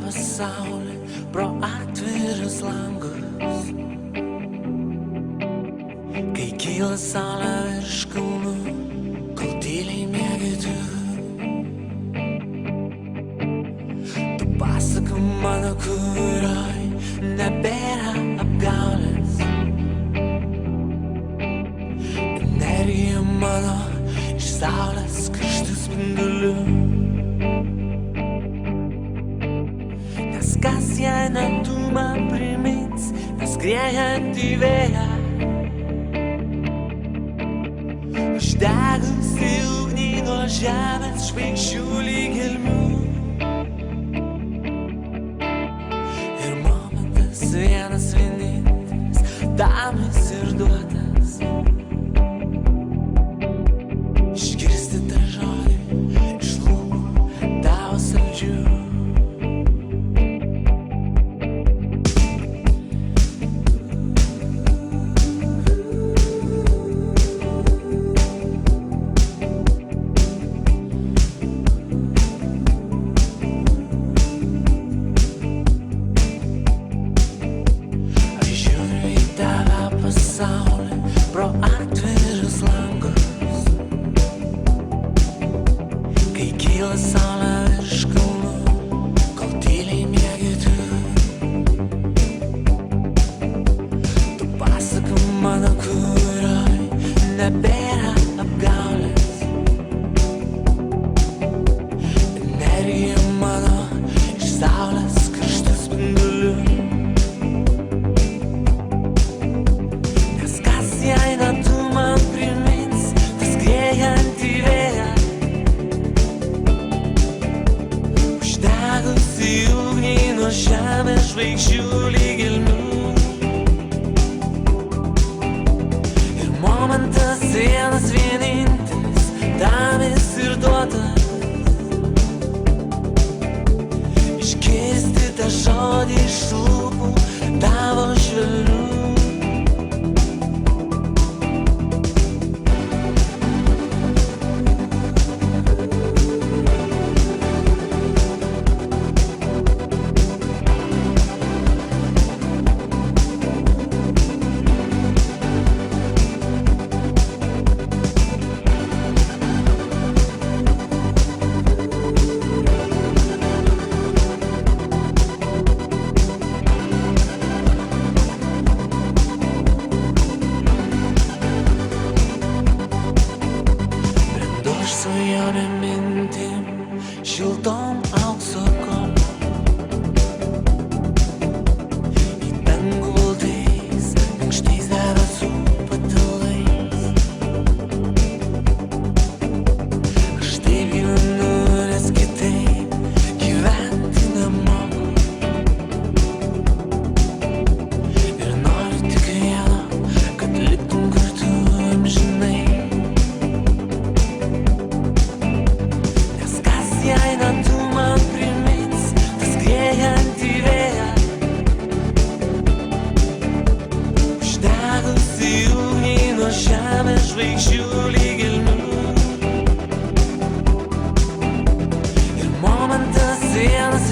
pasaulį pro atvirus langus. Kai kyla saulė virš kalnų, kol tyliai miegi tu. Tu pasaka mano, kurioj nebėra apgaulės. Energija mano iš saulės karštų spindulių. Nes kas jei ne tu man primins, neskriejanti vėją, uždegusi ugnį nuo žemės žvaigždžių lyg gelmių. Ir momentas vienas vienintelis, tam jis ir duotas. Išgirsti tą žodį iš lūpų tavo saldžių. Pasaulį pro atvirus langus. Kai kyla saulė virš kalnų, kol tyliai miegi tu. Tu pasaka mano, kurioj nebėra apgaulės. Energija mano iš saulės karštų spindulių. Jei ne tu man primins, tas skriejantį vėją, uždegusi ugnį nuo žemės žvaigždžių lyg gelmių. Ir momentas vienas vienintelis, tam jis ir duotas. Išgirsti tą žodį iš lūpų tavo švelnių. Svajonėm mintim, šiltom aukso kolom, į dangų baltais, minkštais debesų patalais. Aš taip gyvenu, nes kitaip gyventi nemoku. Ir noriu tik vieno, kad liktum kartu amžinai. Jei ne tu man primins, tas skriejantį vėją, uždegusi ugnį nuo žemės žvaigždžių lyg gelmių. Ir momentas vienas